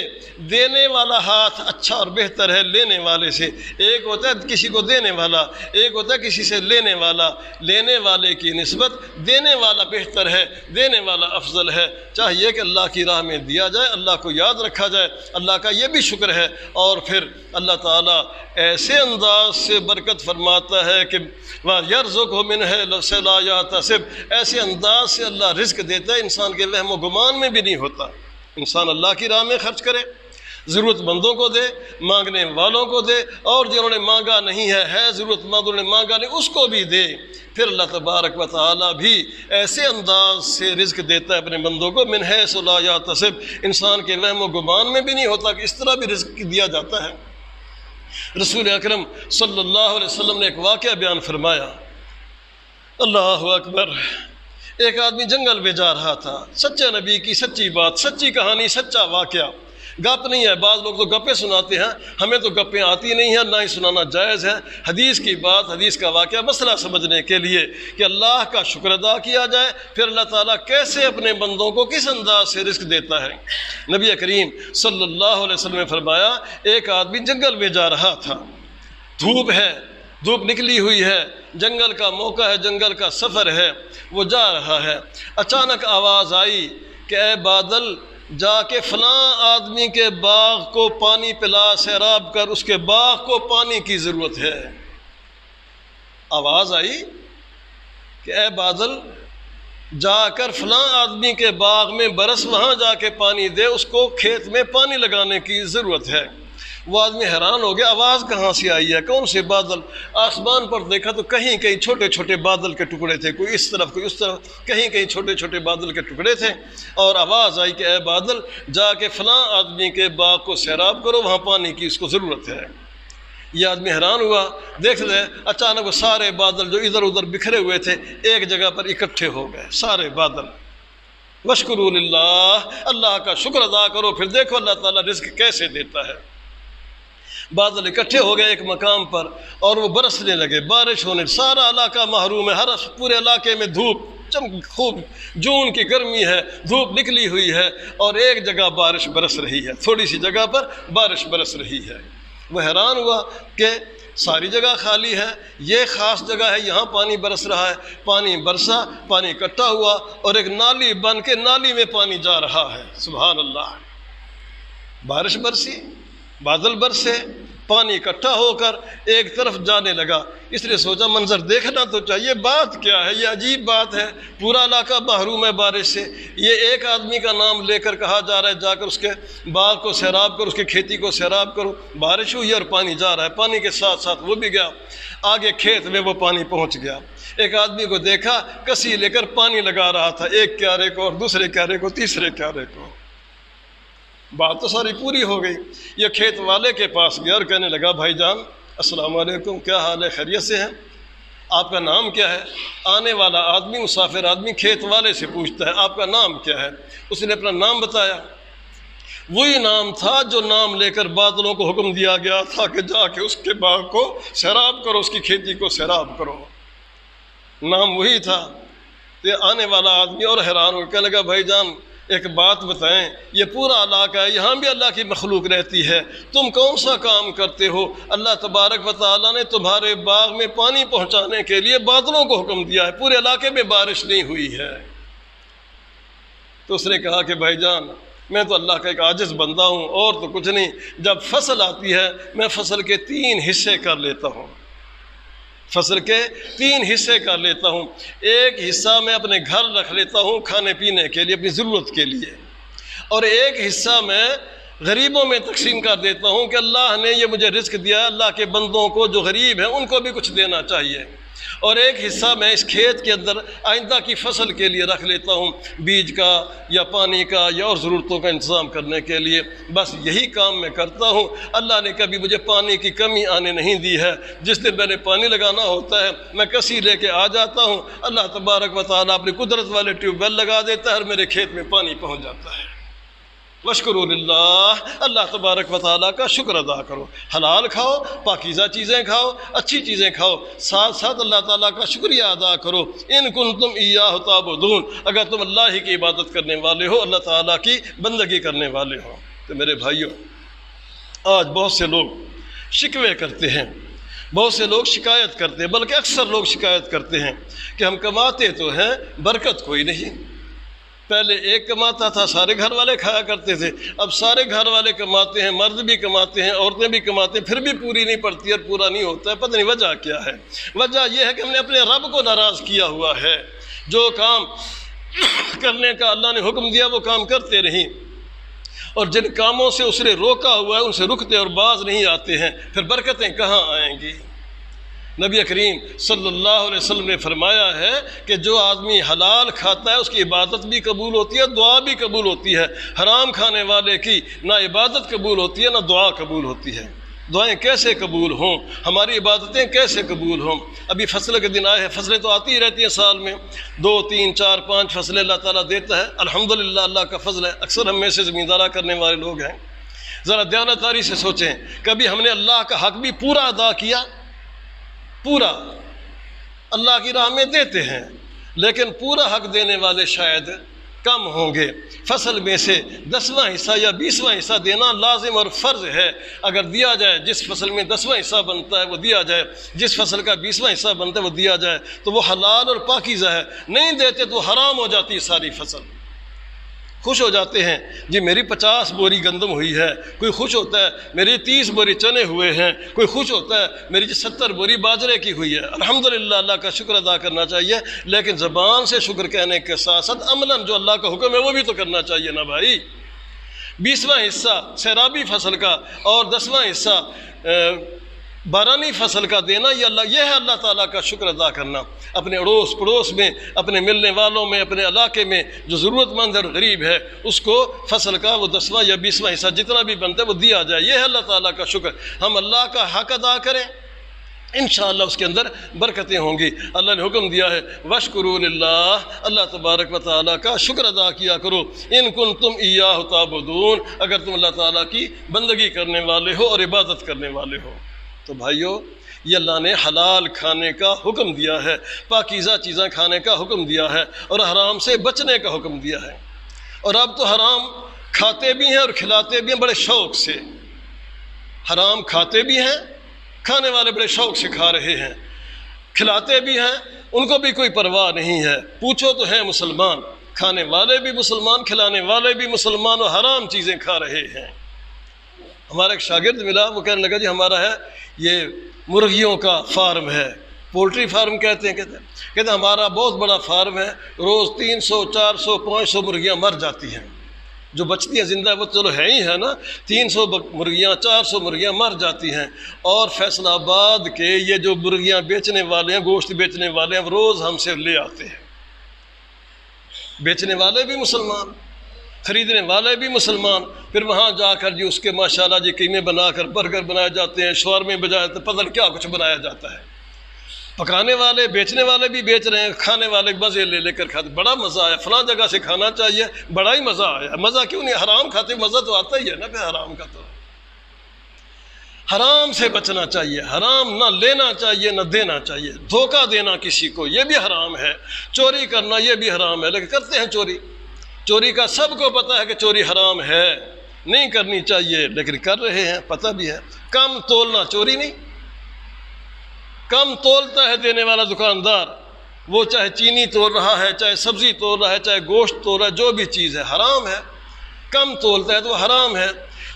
دینے والا ہاتھ اچھا اور بہتر ہے لینے والے سے۔ ایک ہوتا ہے کسی کو دینے والا، ایک ہوتا ہے کسی سے لینے والا۔ لینے والے کی نسبت دینے والا بہتر ہے، دینے والا افضل ہے۔ چاہیے کہ اللہ کی راہ میں دیا جائے، اللہ کو یاد رکھا جائے، اللہ کا یہ بھی شکر ہے۔ اور پھر اللہ تعالیٰ ایسے انداز سے برکت فرماتا ہے کہ وَيَرْزُقْهُ مِنْ حَيْثُ لَا يَحْتَسِبُ، ایسے انداز سے اللہ رزق دیتا ہے انسان کے وہم و گمان میں بھی نہیں ہوتا۔ انسان اللہ کی راہ میں خرچ کرے، ضرورت مندوں کو دے، مانگنے والوں کو دے، اور جنہوں نے مانگا نہیں ہے ضرورت مندوں نے مانگا نہیں اس کو بھی دے۔ پھر اللہ تبارک و تعالیٰ بھی ایسے انداز سے رزق دیتا ہے اپنے بندوں کو من حیث لا یحتسب، انسان کے وہم و گمان میں بھی نہیں ہوتا کہ اس طرح بھی رزق دیا جاتا ہے۔ رسول اکرم صلی اللہ علیہ وسلم نے ایک واقعہ بیان فرمایا، اللہ اکبر۔ ایک آدمی جنگل میں جا رہا تھا، سچے نبی کی سچی بات، سچی کہانی، سچا واقعہ، گپ نہیں ہے۔ بعض لوگ تو گپیں سناتے ہیں، ہمیں تو گپیں آتی نہیں ہیں، نہ ہی سنانا جائز ہے۔ حدیث کی بات، حدیث کا واقعہ مسئلہ سمجھنے کے لیے کہ اللہ کا شکر ادا کیا جائے، پھر اللہ تعالیٰ کیسے اپنے بندوں کو کس انداز سے رزق دیتا ہے۔ نبی کریم صلی اللہ علیہ وسلم نے فرمایا، ایک آدمی جنگل میں جا رہا تھا، دھوپ ہے، دھوپ نکلی ہوئی ہے، جنگل کا موقع ہے، جنگل کا سفر ہے، وہ جا رہا ہے۔ اچانک آواز آئی کہ اے بادل، جا کے فلاں آدمی کے باغ کو پانی پلا، سیراب کر، اس کے باغ کو پانی کی ضرورت ہے۔ آواز آئی کہ اے بادل، جا کر فلاں آدمی کے باغ میں برس، وہاں جا کے پانی دے، اس کو کھیت میں پانی لگانے کی ضرورت ہے۔ وہ آدمی حیران ہو گیا، آواز کہاں سے آئی ہے، کون سے بادل؟ آسمان پر دیکھا تو کہیں کہیں چھوٹے چھوٹے بادل کے ٹکڑے تھے، کوئی اس طرف کوئی اس طرف، کہیں کہیں چھوٹے چھوٹے بادل کے ٹکڑے تھے۔ اور آواز آئی کہ اے بادل، جا کے فلاں آدمی کے باغ کو سیراب کرو، وہاں پانی کی اس کو ضرورت ہے۔ یہ آدمی حیران ہوا، دیکھ رہے اچانک وہ سارے بادل جو ادھر ادھر بکھرے ہوئے تھے ایک جگہ پر اکٹھے ہو گئے، سارے بادل۔ واشکروا للہ، اللہ کا شکر ادا کرو، پھر دیکھو اللہ تعالیٰ رزق کیسے دیتا ہے۔ بادل اکٹھے ہو گئے ایک مقام پر اور وہ برسنے لگے، بارش ہونے، سارا علاقہ محروم ہے، ہر پورے علاقے میں دھوپ، خوب جون کی گرمی ہے، دھوپ نکلی ہوئی ہے، اور ایک جگہ بارش برس رہی ہے، تھوڑی سی جگہ پر بارش برس رہی ہے۔ وہ حیران ہوا کہ ساری جگہ خالی ہے، یہ خاص جگہ ہے، یہاں پانی برس رہا ہے۔ پانی برسا، پانی اکٹھا ہوا اور ایک نالی بن کے نالی میں پانی جا رہا ہے۔ سبحان اللہ، بارش برسی، بادل برسے، پانی اکٹھا ہو کر ایک طرف جانے لگا۔ اس لیے سوچا منظر دیکھنا تو چاہیے، بات کیا ہے، یہ عجیب بات ہے، پورا علاقہ محروم ہے بارش سے، یہ ایک آدمی کا نام لے کر کہا جا رہا ہے جا کر اس کے باغ کو سیراب کرو، اس کی کھیتی کو سیراب کرو۔ بارش ہوئی اور پانی جا رہا ہے، پانی کے ساتھ ساتھ وہ بھی گیا، آگے کھیت میں وہ پانی پہنچ گیا۔ ایک آدمی کو دیکھا کسی لے کر پانی لگا رہا تھا، ایک کیارے کو اور دوسرے کیارے کو، تیسرے کیارے کو۔ بات تو ساری پوری ہو گئی۔ یہ کھیت والے کے پاس گیا اور کہنے لگا، بھائی جان السلام علیکم، کیا حال ہے، خیریت سے ہیں؟ آپ کا نام کیا ہے؟ آنے والا آدمی، مسافر آدمی کھیت والے سے پوچھتا ہے آپ کا نام کیا ہے؟ اس نے اپنا نام بتایا، وہی نام تھا جو نام لے کر بادلوں کو حکم دیا گیا تھا کہ جا کے اس کے باغ کو سیراب کرو، اس کی کھیتی کو سیراب کرو، نام وہی تھا۔ تو آنے والا آدمی اور حیران ہو کہنے لگا، بھائی جان ایک بات بتائیں، یہ پورا علاقہ ہے، یہاں بھی اللہ کی مخلوق رہتی ہے، تم کون سا کام کرتے ہو؟ اللہ تبارک و تعالیٰ نے تمہارے باغ میں پانی پہنچانے کے لیے بادلوں کو حکم دیا ہے، پورے علاقے میں بارش نہیں ہوئی ہے۔ تو اس نے کہا کہ بھائی جان میں تو اللہ کا ایک عاجز بندہ ہوں، اور تو کچھ نہیں، جب فصل آتی ہے میں فصل کے 3 حصے کر لیتا ہوں، فصل کے 3 حصے کر لیتا ہوں، ایک حصہ میں اپنے گھر رکھ لیتا ہوں کھانے پینے کے لیے، اپنی ضرورت کے لیے، اور ایک حصہ میں غریبوں میں تقسیم کر دیتا ہوں کہ اللہ نے یہ مجھے رزق دیا ہے، اللہ کے بندوں کو جو غریب ہیں ان کو بھی کچھ دینا چاہیے، اور ایک حصہ میں اس کھیت کے اندر آئندہ کی فصل کے لیے رکھ لیتا ہوں، بیج کا یا پانی کا یا اور ضرورتوں کا انتظام کرنے کے لیے۔ بس یہی کام میں کرتا ہوں۔ اللہ نے کبھی مجھے پانی کی کمی آنے نہیں دی ہے۔ جس دن میں نے پانی لگانا ہوتا ہے میں کسی لے کے آ جاتا ہوں، اللہ تبارک و تعالیٰ اپنی قدرت والے ٹیوب ویل لگا دیتا ہے اور میرے کھیت میں پانی پہنچ جاتا ہے۔ وشکروا للہ، اللہ تبارک و تعالیٰ کا شکر ادا کرو، حلال کھاؤ، پاکیزہ چیزیں کھاؤ، اچھی چیزیں کھاؤ، ساتھ ساتھ اللہ تعالیٰ کا شکریہ ادا کرو۔ ان کنتم ایاہ تعبدون، اگر تم اللہ ہی کی عبادت کرنے والے ہو، اللہ تعالیٰ کی بندگی کرنے والے ہو۔ تو میرے بھائیوں، آج بہت سے لوگ شکوے کرتے ہیں، بہت سے لوگ شکایت کرتے ہیں، بلکہ اکثر لوگ شکایت کرتے ہیں کہ ہم کماتے تو ہیں، برکت کوئی نہیں۔ پہلے ایک کماتا تھا، سارے گھر والے کھایا کرتے تھے، اب سارے گھر والے کماتے ہیں، مرد بھی کماتے ہیں، عورتیں بھی کماتے ہیں، پھر بھی پوری نہیں پڑتی اور پورا نہیں ہوتا ہے۔ پتہ نہیں وجہ کیا ہے؟ وجہ یہ ہے کہ ہم نے اپنے رب کو ناراض کیا ہوا ہے۔ جو کام کرنے کا اللہ نے حکم دیا وہ کام کرتے رہیں، اور جن کاموں سے اس نے روکا ہوا ہے ان سے رکتے اور باز نہیں آتے ہیں، پھر برکتیں کہاں آئیں گی؟ نبی کریم صلی اللہ علیہ وسلم نے فرمایا ہے کہ جو آدمی حلال کھاتا ہے اس کی عبادت بھی قبول ہوتی ہے، دعا بھی قبول ہوتی ہے۔ حرام کھانے والے کی نہ عبادت قبول ہوتی ہے نہ دعا قبول ہوتی ہے۔ دعائیں کیسے قبول ہوں، ہماری عبادتیں کیسے قبول ہوں؟ ابھی فصل کے دن آئے ہیں، فصلیں تو آتی ہی رہتی ہیں سال میں، 2 3 4 5 فصلیں اللہ تعالیٰ دیتا ہے، الحمدللہ اللہ کا فضل ہے۔ اکثر ہم میں سے زمیندارہ کرنے والے لوگ ہیں، ذرا دیانتداری سے سوچیں، کبھی ہم نے اللہ کا حق بھی پورا ادا کیا؟ پورا اللہ کی راہ میں دیتے ہیں، لیکن پورا حق دینے والے شاید کم ہوں گے۔ فصل میں سے 10واں حصہ یا 20واں حصہ دینا لازم اور فرض ہے۔ اگر دیا جائے، جس فصل میں 10واں حصہ بنتا ہے وہ دیا جائے، جس فصل کا 20واں حصہ بنتا ہے وہ دیا جائے، تو وہ حلال اور پاکیزہ ہے۔ نہیں دیتے تو حرام ہو جاتی ہے ساری فصل۔ خوش ہو جاتے ہیں جی میری 50 بوری گندم ہوئی ہے، کوئی خوش ہوتا ہے میری 30 بوری چنے ہوئے ہیں، کوئی خوش ہوتا ہے میری 70 بوری باجرے کی ہوئی ہے۔ الحمدللہ اللہ کا شکر ادا کرنا چاہیے، لیکن زبان سے شکر کہنے کے ساتھ ساتھ عملاً جو اللہ کا حکم ہے وہ بھی تو کرنا چاہیے نا بھائی۔ 20واں حصہ سیرابی فصل کا اور 10واں حصہ بارانی فصل کا دینا، یہ ہے اللہ تعالیٰ کا شکر ادا کرنا۔ اپنے اڑوس پڑوس میں، اپنے ملنے والوں میں، اپنے علاقے میں جو ضرورت مند اور غریب ہے اس کو فصل کا وہ 10واں یا 20واں حصہ جتنا بھی بنتا ہے وہ دیا جائے، یہ ہے اللہ تعالیٰ کا شکر۔ ہم اللہ کا حق ادا کریں، انشاءاللہ اس کے اندر برکتیں ہوں گی۔ اللہ نے حکم دیا ہے وشکروا للہ، اللہ تبارک و تعالیٰ کا شکر ادا کیا کرو۔ ان کنتم ایاہ تعبدون، اگر تم اللہ تعالیٰ کی بندگی کرنے والے ہو اور عبادت کرنے والے ہو۔ تو بھائیو، یہ اللہ نے حلال کھانے کا حکم دیا ہے، پاکیزہ چیزیں کھانے کا حکم دیا ہے، اور حرام سے بچنے کا حکم دیا ہے۔ اور اب تو حرام کھاتے بھی ہیں اور کھلاتے بھی ہیں بڑے شوق سے۔ حرام کھاتے بھی ہیں، کھانے والے بڑے شوق سے کھا رہے ہیں، کھلاتے بھی ہیں، ان کو بھی کوئی پرواہ نہیں ہے۔ پوچھو تو ہیں مسلمان، کھانے والے بھی مسلمان، کھلانے والے بھی مسلمان، اور حرام چیزیں کھا رہے ہیں۔ ہمارا ایک شاگرد ملا، وہ کہنے لگا جی ہمارا ہے یہ مرغیوں کا فارم ہے، پولٹری فارم کہتے ہیں ہمارا بہت بڑا فارم ہے، روز 300 400 500 مرغیاں مر جاتی ہیں، جو بچتی ہیں زندہ وہ چلو ہے ہی ہے نا، 300 مرغیاں 400 مرغیاں مر جاتی ہیں۔ اور فیصل آباد کے یہ جو مرغیاں بیچنے والے ہیں، گوشت بیچنے والے ہیں، روز ہم سے لے آتے ہیں۔ بیچنے والے بھی مسلمان، خریدنے والے بھی مسلمان، پھر وہاں جا کر جی اس کے ماشاءاللہ جی قیمے بنا کر برگر بنائے جاتے ہیں، شورمے بجائے تو پتہ نہیں کیا کچھ بنایا جاتا ہے۔ پکانے والے، بیچنے والے بھی بیچ رہے ہیں، کھانے والے مزے لے کر کھاتے، بڑا مزہ آیا، فلاں جگہ سے کھانا چاہیے، بڑا ہی مزہ آیا۔ مزہ کیوں نہیں؟ حرام کھاتے مزہ تو آتا ہی ہے نا پھر حرام کا۔ تو حرام سے بچنا چاہیے، حرام نہ لینا چاہیے نہ دینا چاہیے۔ دھوکہ دینا کسی کو یہ بھی حرام ہے، چوری کرنا یہ بھی حرام ہے، لیکن کرتے ہیں چوری۔ چوری کا سب کو پتہ ہے کہ چوری حرام ہے، نہیں کرنی چاہیے، لیکن کر رہے ہیں، پتہ بھی ہے۔ کم تولنا چوری نہیں، کم تولتا ہے دینے والا دکاندار، وہ چاہے چینی تول رہا ہے، چاہے سبزی تول رہا ہے، چاہے گوشت تول رہا ہے، جو بھی چیز ہے حرام ہے۔ کم تولتا ہے تو حرام ہے۔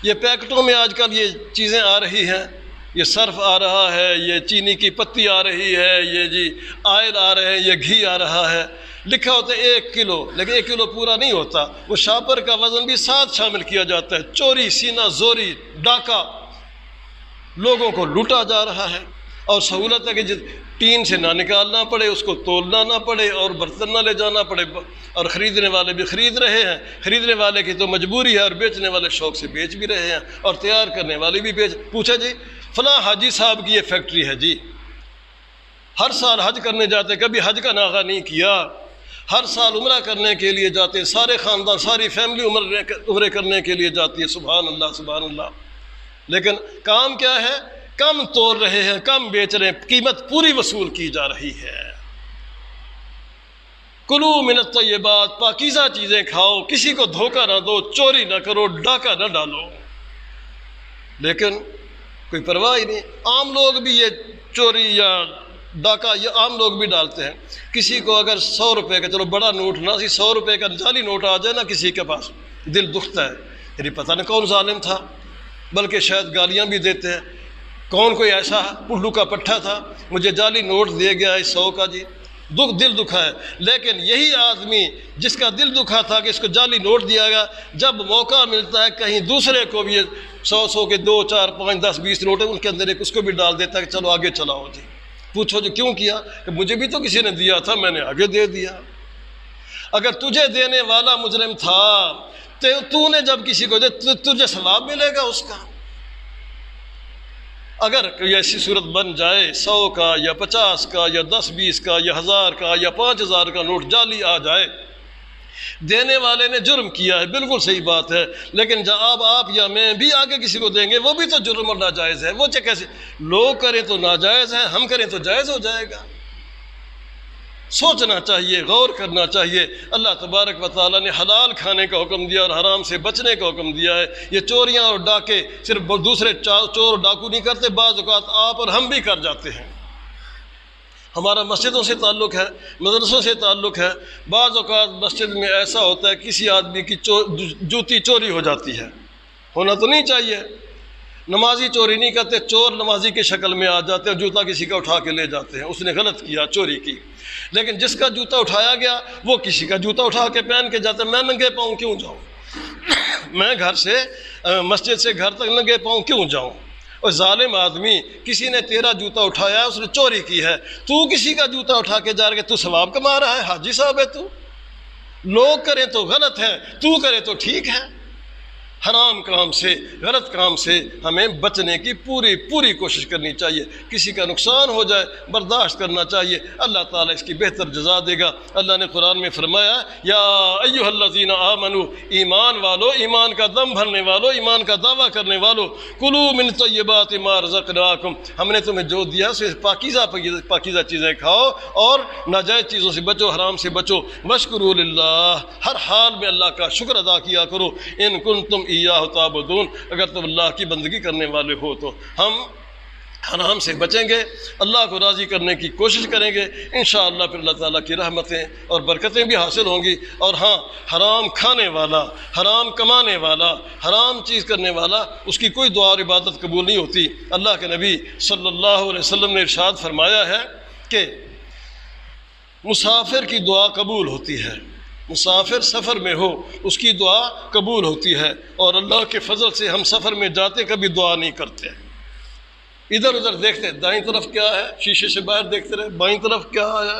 یہ پیکٹوں میں آج کل یہ چیزیں آ رہی ہیں، یہ صرف آ رہا ہے، یہ چینی کی پتی آ رہی ہے، یہ جی آئل آ رہے ہیں، یہ گھی آ رہا ہے، لکھا ہوتا ہے 1 کلو، لیکن 1 کلو پورا نہیں ہوتا، وہ شاپر کا وزن بھی ساتھ شامل کیا جاتا ہے۔ چوری، سینہ زوری، ڈاکہ، لوگوں کو لوٹا جا رہا ہے۔ اور سہولت ہے کہ ٹین سے نہ نکالنا پڑے، اس کو تولنا نہ پڑے اور برتن نہ لے جانا پڑے، اور خریدنے والے بھی خرید رہے ہیں، خریدنے والے کی تو مجبوری ہے اور بیچنے والے شوق سے بیچ بھی رہے ہیں، اور تیار کرنے والے بھی پوچھا جی فلاں حاجی صاحب کی یہ فیکٹری ہے جی، ہر سال حج کرنے جاتے، کبھی حج کا ناغہ نہیں کیا، ہر سال عمرہ کرنے کے لیے جاتے، سارے خاندان ساری فیملی عمرے کرنے کے لیے جاتی ہے، سبحان اللہ سبحان اللہ، لیکن کام کیا ہے؟ کم توڑ رہے ہیں، کم بیچ رہے ہیں، قیمت پوری وصول کی جا رہی ہے۔ کلو من الطیبات، پاکیزہ چیزیں کھاؤ، کسی کو دھوکہ نہ دو، چوری نہ کرو، ڈاکہ نہ ڈالو، لیکن کوئی پرواہ ہی نہیں۔ عام لوگ بھی یہ چوری یا ڈاکہ یہ عام لوگ بھی ڈالتے ہیں۔ کسی کو اگر 100 روپے کا، چلو بڑا نوٹ نہ سی، 100 روپے کا جعلی نوٹ آ جائے نا کسی کے پاس، دل دکھتا ہے، یعنی پتہ نہیں کون ظالم تھا، بلکہ شاید گالیاں بھی دیتے ہیں، کون کوئی ایسا پلو کا پٹھا تھا مجھے جعلی نوٹ دے گیا 100 کا جی، دل دکھا ہے۔ لیکن یہی آدمی جس کا دل دکھا تھا کہ اس کو جعلی نوٹ دیا گیا، جب موقع ملتا ہے کہیں دوسرے کو بھی 100 کے 2 4 5 10 20 نوٹ ہے، ان کے اندر ایک اس کو بھی ڈال دیتا ہے کہ چلو آگے چلاؤ جی۔ پوچھو جو کیوں کیا؟ کہ مجھے بھی تو کسی نے دیا تھا، میں نے آگے دے دیا۔ اگر تجھے دینے والا مجرم تھا تو نے جب کسی کو دے تجھے ثواب ملے گا اس کا۔ اگر کوئی ایسی صورت بن جائے 100 کا یا 50 کا یا 10 20 کا یا 1000 کا یا 5000 کا نوٹ جعلی آ جائے، دینے والے نے جرم کیا ہے، بالکل صحیح بات ہے، لیکن جب آپ یا میں بھی آگے کسی کو دیں گے وہ بھی تو جرم اور ناجائز ہے۔ وہ کیسے لوگ کریں تو ناجائز ہے، ہم کریں تو جائز ہو جائے گا۔ سوچنا چاہیے، غور کرنا چاہیے۔ اللہ تبارک و تعالیٰ نے حلال کھانے کا حکم دیا اور حرام سے بچنے کا حکم دیا ہے۔ یہ چوریاں اور ڈاکے صرف دوسرے چور ڈاکو نہیں کرتے، بعض اوقات آپ اور ہم بھی کر جاتے ہیں۔ ہمارا مسجدوں سے تعلق ہے، مدرسوں سے تعلق ہے، بعض اوقات مسجد میں ایسا ہوتا ہے کسی آدمی کی جوتی چوری ہو جاتی ہے، ہونا تو نہیں چاہیے، نمازی چوری نہیں کرتے، چور نمازی کی شکل میں آ جاتے ہیں، جوتا کسی کا اٹھا کے لے جاتے ہیں، اس نے غلط کیا، چوری کی۔ لیکن جس کا جوتا اٹھایا گیا وہ کسی کا جوتا اٹھا کے پہن کے جاتا ہے، میں ننگے پاؤں کیوں جاؤں؟ میں گھر سے مسجد سے گھر تک ننگے پاؤں کیوں جاؤں؟ اور ظالم آدمی، کسی نے تیرا جوتا اٹھایا ہے، اس نے چوری کی ہے، تو کسی کا جوتا اٹھا کے جا رہا ہے، تو ثواب کما رہا ہے، حاجی صاحب ہے تو۔ لوگ کریں تو غلط ہے، تو کرے تو ٹھیک ہے۔ حرام کام سے، غلط کام سے ہمیں بچنے کی پوری کوشش کرنی چاہیے۔ کسی کا نقصان ہو جائے برداشت کرنا چاہیے، اللہ تعالیٰ اس کی بہتر جزا دے گا۔ اللہ نے قرآن میں فرمایا یا ایھا الذین آمنوا، ایمان والو، ایمان کا دم بھرنے والو، ایمان کا دعویٰ کرنے والو، کلوا من طیبات ما رزقناکم، ہم نے تمہیں جو دیا اس سے پاکیزہ چیزیں کھاؤ اور ناجائز چیزوں سے بچو، حرام سے بچو، واشکروا للہ، ہر حال میں اللہ کا شکر ادا کیا کرو، ان کنتم ایاہ تعبدون، اگر تم اللہ کی بندگی کرنے والے ہو تو۔ ہم حرام سے بچیں گے، اللہ کو راضی کرنے کی کوشش کریں گے، انشاءاللہ پھر اللہ تعالیٰ کی رحمتیں اور برکتیں بھی حاصل ہوں گی۔ اور ہاں، حرام کھانے والا، حرام کمانے والا، حرام چیز کرنے والا، اس کی کوئی دعا اور عبادت قبول نہیں ہوتی۔ اللہ کے نبی صلی اللہ علیہ وسلم نے ارشاد فرمایا ہے کہ مسافر کی دعا قبول ہوتی ہے، مسافر سفر میں ہو اس کی دعا قبول ہوتی ہے، اور اللہ کے فضل سے ہم سفر میں جاتے کبھی دعا نہیں کرتے، ادھر ادھر دیکھتے، دائیں طرف کیا ہے، شیشے سے باہر دیکھتے رہے، بائیں طرف کیا ہے،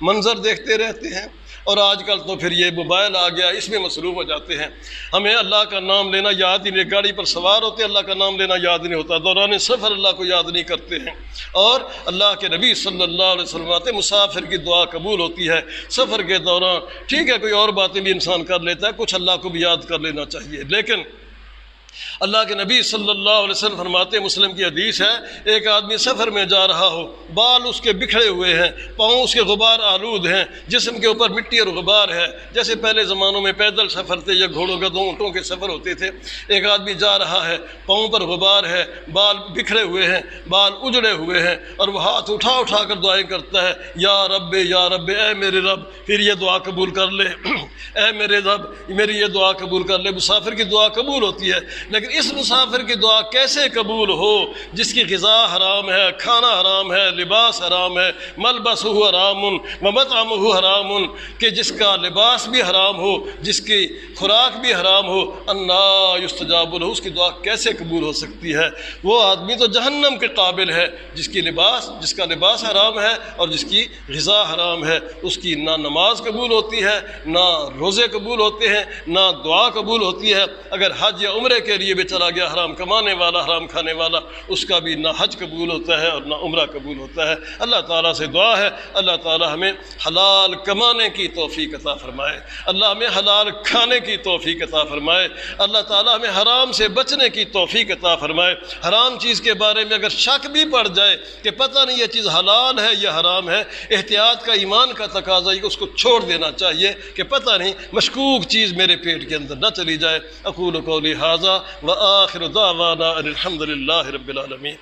منظر دیکھتے رہتے ہیں، اور آج کل تو پھر یہ موبائل آ گیا، اس میں مصروف ہو جاتے ہیں۔ ہمیں اللہ کا نام لینا یاد ہی نہیں، گاڑی پر سوار ہوتے اللہ کا نام لینا یاد نہیں ہوتا، دوران سفر اللہ کو یاد نہیں کرتے ہیں۔ اور اللہ کے نبی صلی اللہ علیہ وسلم آتے مسافر کی دعا قبول ہوتی ہے سفر کے دوران۔ ٹھیک ہے، کوئی اور باتیں بھی انسان کر لیتا ہے، کچھ اللہ کو بھی یاد کر لینا چاہیے، لیکن اللہ کے نبی صلی اللہ علیہ وسلم فرماتے، مسلم کی حدیث ہے، ایک آدمی سفر میں جا رہا ہو، بال اس کے بکھڑے ہوئے ہیں، پاؤں اس کے غبار آلود ہیں، جسم کے اوپر مٹی اور غبار ہے، جیسے پہلے زمانوں میں پیدل سفر تھے یا گھوڑوں گدھوں اونٹوں کے سفر ہوتے تھے۔ ایک آدمی جا رہا ہے، پاؤں پر غبار ہے، بال بکھڑے ہوئے ہیں، بال اجڑے ہوئے ہیں، اور وہ ہاتھ اٹھا اٹھا کر دعائیں کرتا ہے، یا رب یا رب، اے میرے رب، پھر یہ دعا قبول کر لے، اے میرے رب میری یہ دعا قبول کر لے۔ مسافر کی دعا قبول ہوتی ہے، لیکن لیکن اس مسافر کی دعا کیسے قبول ہو جس کی غذا حرام ہے، کھانا حرام ہے، لباس حرام ہے، ملبسہ حرام ومطعمہ حرام، کہ جس کا لباس بھی حرام ہو، جس کی خوراک بھی حرام ہو، انا یستجاب له، اس کی دعا کیسے قبول ہو سکتی ہے؟ وہ آدمی تو جہنم کے قابل ہے جس کا لباس حرام ہے اور جس کی غذا حرام ہے، اس کی نہ نماز قبول ہوتی ہے، نہ روزے قبول ہوتے ہیں، نہ دعا قبول ہوتی ہے۔ اگر حج یا عمرے کے لیے بھی چلا گیا حرام کمانے والا، حرام کھانے والا، اس کا بھی نہ حج قبول ہوتا ہے اور نہ عمرہ قبول ہوتا ہے۔ اللہ تعالیٰ سے دعا ہے اللہ تعالیٰ ہمیں حلال کمانے کی توفیق عطا فرمائے، اللہ ہمیں حلال کھانے کی توفیق عطا فرمائے، اللہ تعالیٰ ہمیں حرام سے بچنے کی توفیق عطا فرمائے۔ حرام چیز کے بارے میں اگر شک بھی پڑ جائے کہ پتہ نہیں یہ چیز حلال ہے یا حرام ہے، احتیاط کا ایمان کا تقاضا ہے کہ اس کو چھوڑ دینا چاہیے کہ پتہ نہیں مشکوک چیز میرے پیٹ کے اندر نہ چلی جائے۔ اقول قولی ھذا وآخر دعوانا ان الحمد للہ رب العالمین۔